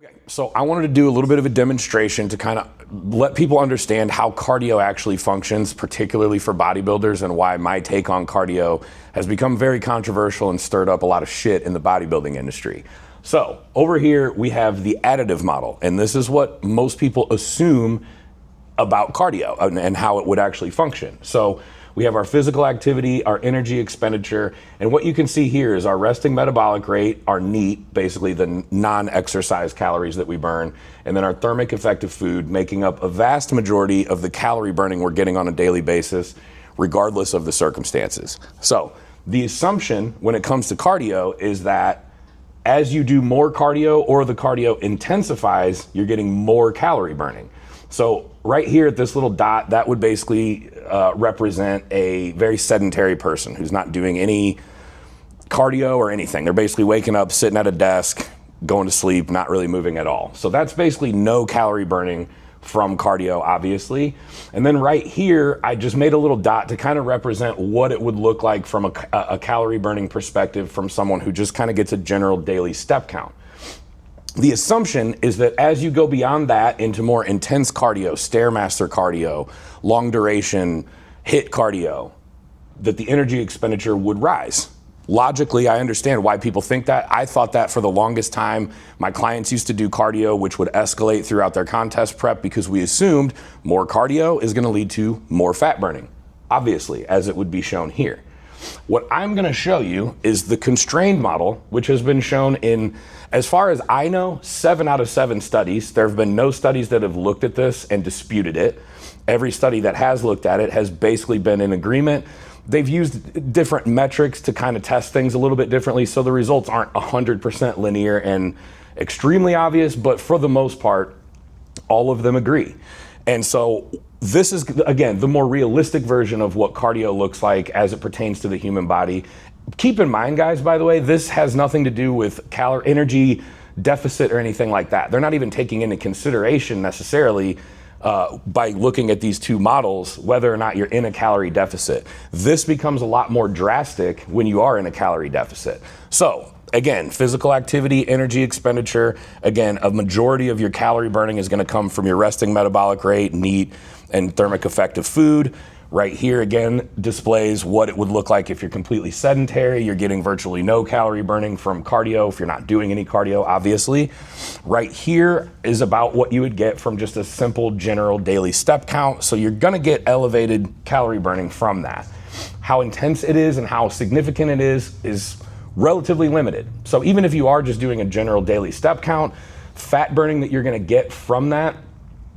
Okay, so I wanted to do a little bit of a demonstration to kind of let people understand how cardio actually functions, particularly for bodybuilders, and why my take on cardio has become very controversial and stirred up a lot of shit in the bodybuilding industry. So over here we have the additive model, and this is what most people assume about cardio and how it would actually function. So we have our physical activity, our energy expenditure, and what you can see here is our resting metabolic rate, our NEAT, basically the non-exercise calories that we burn, and then our thermic effective food, making up a vast majority of the calorie burning we're getting on a daily basis, regardless of the circumstances. So the assumption when it comes to cardio is that as you do more cardio or the cardio intensifies, you're getting more calorie burning. So right here at this little dot, that would basically represent a very sedentary person who's not doing any cardio or anything. They're basically waking up, sitting at a desk, going to sleep, not really moving at all. So that's basically no calorie burning from cardio, obviously. And then right here, I just made a little dot to kind of represent what it would look like from a calorie burning perspective from someone who just kind of gets a general daily step count. The assumption is that as you go beyond that into more intense cardio, Stairmaster cardio, long duration, HIIT cardio, that the energy expenditure would rise. Logically, I understand why people think that. I thought that for the longest time. My clients used to do cardio, which would escalate throughout their contest prep because we assumed more cardio is going to lead to more fat burning, obviously, as it would be shown here. What I'm going to show you is the constrained model, which has been shown in, as far as I know, 7 out of 7 studies. There have been no studies that have looked at this and disputed it. Every study that has looked at it has basically been in agreement. They've used different metrics to kind of test things a little bit differently, so the results aren't 100% linear and extremely obvious, but for the most part, all of them agree. And so this is, again, the more realistic version of what cardio looks like as it pertains to the human body. Keep in mind, guys, by the way, this has nothing to do with energy deficit or anything like that. They're not even taking into consideration necessarily by looking at these two models, whether or not you're in a calorie deficit. This becomes a lot more drastic when you are in a calorie deficit. So again, physical activity, energy expenditure, again, a majority of your calorie burning is going to come from your resting metabolic rate, NEAT, and thermic effective food. Right here, again, displays what it would look like if you're completely sedentary. You're getting virtually no calorie burning from cardio if you're not doing any cardio, obviously. Right here is about what you would get from just a simple general daily step count. So you're gonna get elevated calorie burning from that. How intense it is and how significant it is relatively limited. So even if you are just doing a general daily step count, fat burning that you're gonna get from that,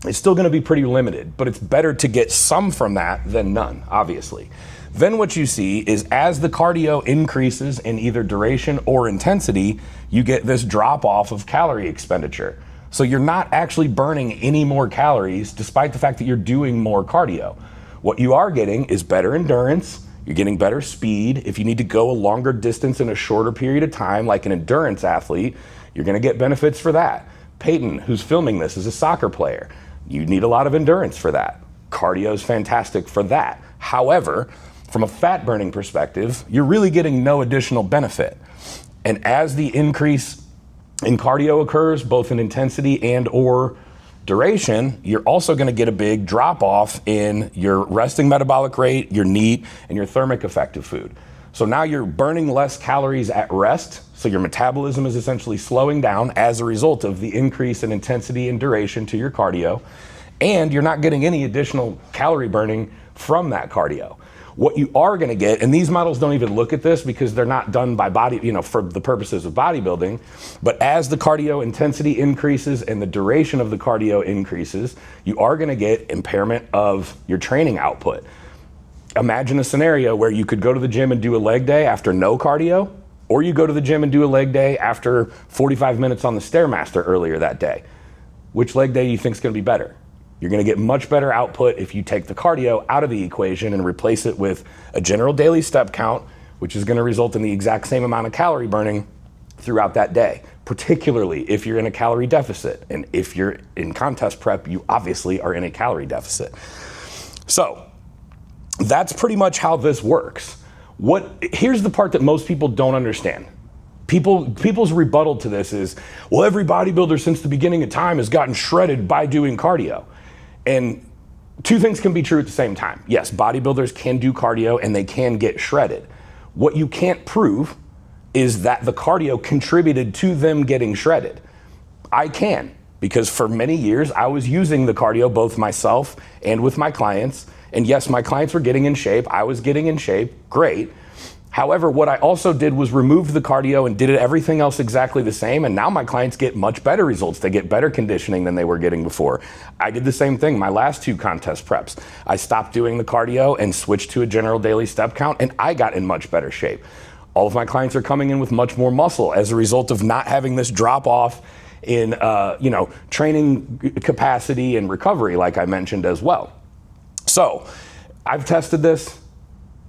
it's still going to be pretty limited, but it's better to get some from that than none, obviously. Then what you see is as the cardio increases in either duration or intensity, you get this drop off of calorie expenditure. So you're not actually burning any more calories despite the fact that you're doing more cardio. What you are getting is better endurance, you're getting better speed. If you need to go a longer distance in a shorter period of time, like an endurance athlete, you're going to get benefits for that. Peyton, who's filming this, is a soccer player. You need a lot of endurance for that. Cardio is fantastic for that. However, from a fat burning perspective, you're really getting no additional benefit. And as the increase in cardio occurs, both in intensity and or duration, you're also going to get a big drop off in your resting metabolic rate, your NEAT, and your thermic effective food. So now you're burning less calories at rest, so your metabolism is essentially slowing down as a result of the increase in intensity and duration to your cardio, and you're not getting any additional calorie burning from that cardio. What you are gonna get, and these models don't even look at this because they're not done by for the purposes of bodybuilding, but as the cardio intensity increases and the duration of the cardio increases, you are gonna get impairment of your training output. Imagine a scenario where you could go to the gym and do a leg day after no cardio, or you go to the gym and do a leg day after 45 minutes on the Stairmaster earlier that day. Which leg day do you think is going to be better? You're going to get much better output if you take the cardio out of the equation and replace it with a general daily step count, which is going to result in the exact same amount of calorie burning throughout that day, particularly if you're in a calorie deficit. And if you're in contest prep, you obviously are in a calorie deficit. So that's pretty much how this works. Here's the part that most people don't understand. People's rebuttal to this is, well, every bodybuilder since the beginning of time has gotten shredded by doing cardio. And two things can be true at the same time. Yes, bodybuilders can do cardio and they can get shredded. What you can't prove is that the cardio contributed to them getting shredded. I can, because for many years I was using the cardio both myself and with my clients. And yes, my clients were getting in shape. I was getting in shape. Great. However, what I also did was remove the cardio and did everything else exactly the same. And now my clients get much better results. They get better conditioning than they were getting before. I did the same thing my last 2 contest preps. I stopped doing the cardio and switched to a general daily step count, and I got in much better shape. All of my clients are coming in with much more muscle as a result of not having this drop off in training capacity and recovery, like I mentioned as well. So I've tested this.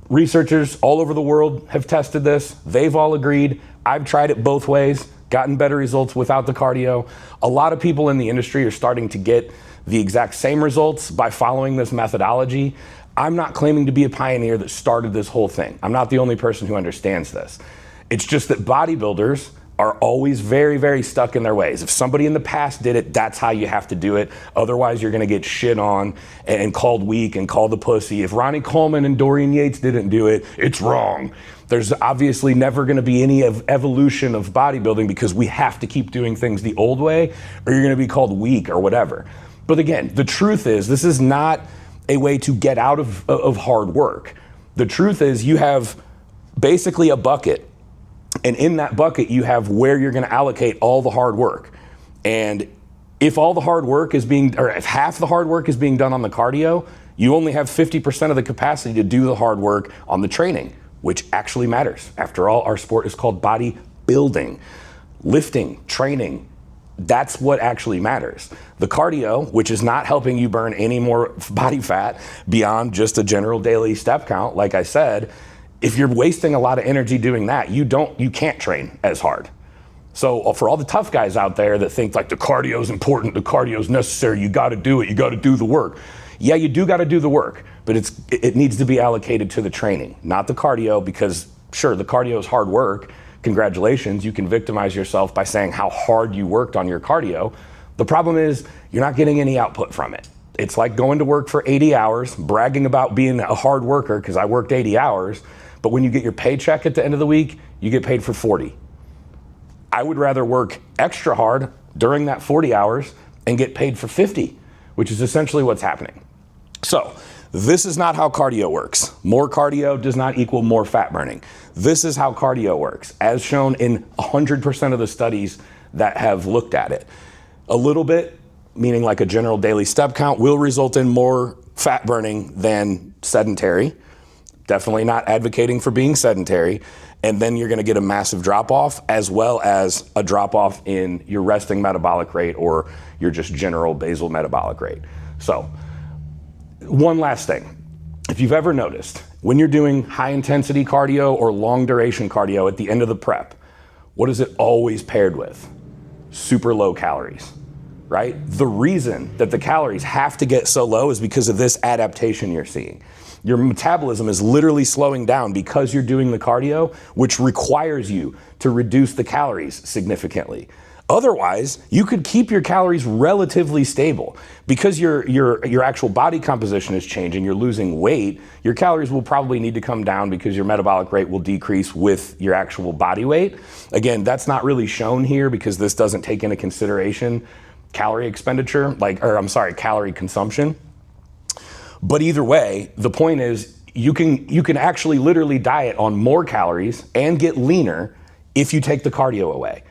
Researchers all over the world have tested this. They've all agreed. I've tried it both ways, gotten better results without the cardio. A lot of people in the industry are starting to get the exact same results by following this methodology. I'm not claiming to be a pioneer that started this whole thing. I'm not the only person who understands this. It's just that bodybuilders are always very, very stuck in their ways. If somebody in the past did it, that's how you have to do it. Otherwise, you're gonna get shit on and called weak and called a pussy. If Ronnie Coleman and Dorian Yates didn't do it, it's wrong. There's obviously never gonna be any evolution of bodybuilding because we have to keep doing things the old way, or you're gonna be called weak or whatever. But again, the truth is, this is not a way to get out of hard work. The truth is, you have basically a bucket. And in that bucket, you have where you're going to allocate all the hard work. And if all the hard work is if half the hard work is being done on the cardio, you only have 50% of the capacity to do the hard work on the training, which actually matters. After all, our sport is called bodybuilding. Lifting, training, that's what actually matters. The cardio, which is not helping you burn any more body fat beyond just a general daily step count, like I said, if you're wasting a lot of energy doing that, you can't train as hard. So for all the tough guys out there that think like the cardio is important, the cardio is necessary, you got to do it, you got to do the work. Yeah, you do got to do the work, but it needs to be allocated to the training, not the cardio, because sure, the cardio is hard work. Congratulations, you can victimize yourself by saying how hard you worked on your cardio. The problem is you're not getting any output from it. It's like going to work for 80 hours, bragging about being a hard worker because I worked 80 hours, but when you get your paycheck at the end of the week, you get paid for 40. I would rather work extra hard during that 40 hours and get paid for 50, which is essentially what's happening. So this is not how cardio works. More cardio does not equal more fat burning. This is how cardio works, as shown in 100% of the studies that have looked at it. A little bit, meaning like a general daily step count, will result in more fat burning than sedentary. Definitely not advocating for being sedentary. And then you're gonna get a massive drop off, as well as a drop off in your resting metabolic rate or your just general basal metabolic rate. So one last thing. If you've ever noticed, when you're doing high intensity cardio or long duration cardio at the end of the prep, what is it always paired with? Super low calories, right? The reason that the calories have to get so low is because of this adaptation you're seeing. Your metabolism is literally slowing down because you're doing the cardio, which requires you to reduce the calories significantly. Otherwise, you could keep your calories relatively stable. Because your actual body composition is changing, you're losing weight, your calories will probably need to come down because your metabolic rate will decrease with your actual body weight. Again, that's not really shown here because this doesn't take into consideration calorie consumption. But either way, the point is you can actually literally diet on more calories and get leaner if you take the cardio away.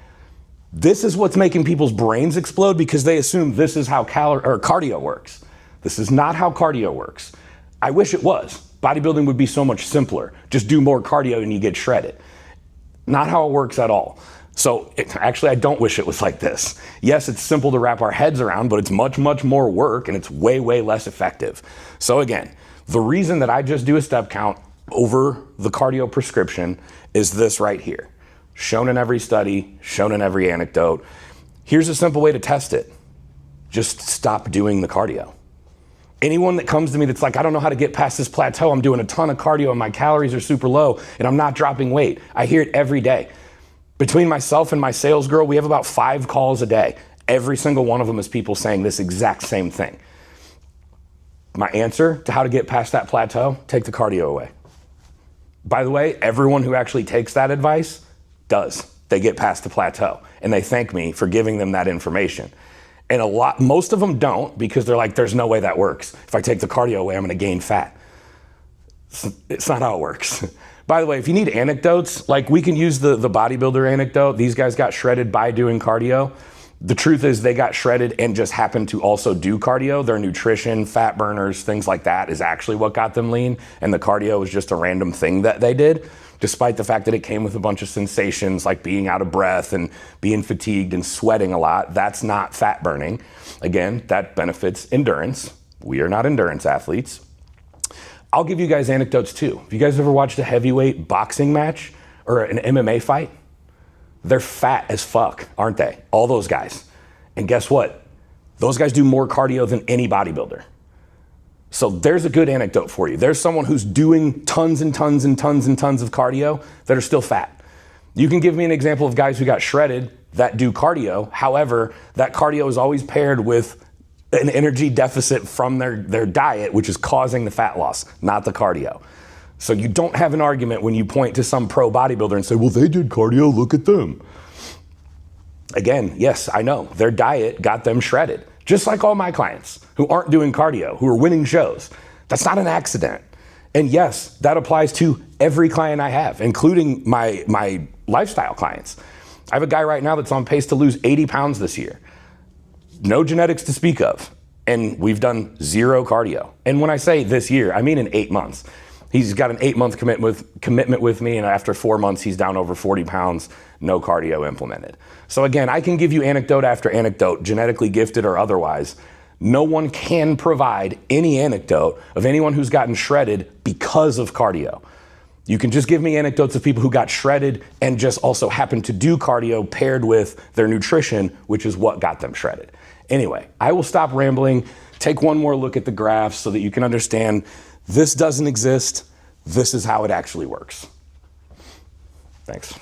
This is what's making people's brains explode because they assume this is how cardio works. This is not how cardio works. I wish it was. Bodybuilding would be so much simpler. Just do more cardio and you get shredded. Not how it works at all. So actually, I don't wish it was like this. Yes, it's simple to wrap our heads around, but it's much, much more work and it's way, way less effective. So again, the reason that I just do a step count over the cardio prescription is this right here. Shown in every study, shown in every anecdote. Here's a simple way to test it. Just stop doing the cardio. Anyone that comes to me that's like, I don't know how to get past this plateau, I'm doing a ton of cardio and my calories are super low and I'm not dropping weight. I hear it every day. Between myself and my sales girl, we have about 5 calls a day. Every single one of them is people saying this exact same thing. My answer to how to get past that plateau, take the cardio away. By the way, everyone who actually takes that advice does. They get past the plateau and they thank me for giving them that information. And most of them don't, because they're like, there's no way that works. If I take the cardio away, I'm gonna gain fat. It's not how it works. By the way, if you need anecdotes, like we can use the bodybuilder anecdote. These guys got shredded by doing cardio. The truth is they got shredded and just happened to also do cardio. Their nutrition, fat burners, things like that is actually what got them lean. And the cardio was just a random thing that they did, despite the fact that it came with a bunch of sensations like being out of breath and being fatigued and sweating a lot. That's not fat burning. Again, that benefits endurance. We are not endurance athletes. I'll give you guys anecdotes too. Have you guys ever watched a heavyweight boxing match or an MMA fight? They're fat as fuck, aren't they? All those guys. And guess what? Those guys do more cardio than any bodybuilder. So there's a good anecdote for you. There's someone who's doing tons and tons and tons and tons of cardio that are still fat. You can give me an example of guys who got shredded that do cardio. However, that cardio is always paired with an energy deficit from their diet, which is causing the fat loss, not the cardio. So you don't have an argument when you point to some pro bodybuilder and say, well, they did cardio, look at them. Again, yes, I know, their diet got them shredded. Just like all my clients who aren't doing cardio, who are winning shows. That's not an accident. And yes, that applies to every client I have, including my lifestyle clients. I have a guy right now that's on pace to lose 80 pounds this year. No genetics to speak of. And we've done 0 cardio. And when I say this year, I mean in 8 months. He's got an 8-month commitment with me, and after 4 months, he's down over 40 pounds, no cardio implemented. So again, I can give you anecdote after anecdote, genetically gifted or otherwise. No one can provide any anecdote of anyone who's gotten shredded because of cardio. You can just give me anecdotes of people who got shredded and just also happened to do cardio paired with their nutrition, which is what got them shredded. Anyway, I will stop rambling, take one more look at the graphs so that you can understand this doesn't exist. This is how it actually works. Thanks.